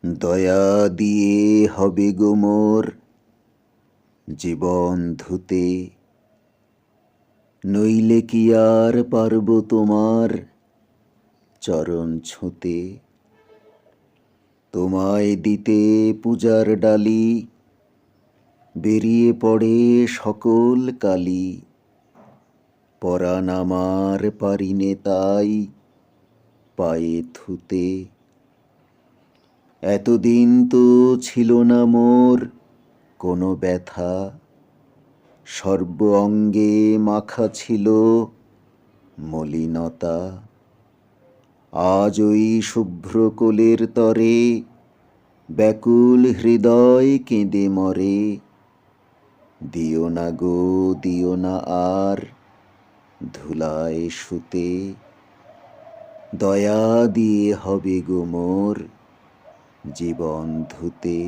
দয়া দিয়ে হবে গো মোর জীবন ধুতে, নইলে কি আর পারব তোমার চরণ ছুঁতে। তোমায় দিতে পূজার ডালি, বেরিয়ে পড়ে সকল কালি। পরাণ আমার পারিনে তাই পায়ে থুতে। এতদিন তো ছিল না মোর কোনো ব্যথা, সর্ব অঙ্গে মাখা ছিল মলিনতা। আজ ওই শুভ্র কোলের তরে ব্যাকুল হৃদয় কেঁদে মরে। দিও না গো দিও না আর ধুলায় শুতে, দয়া দিয়ে হবে গো মোর জীবন ধুতে।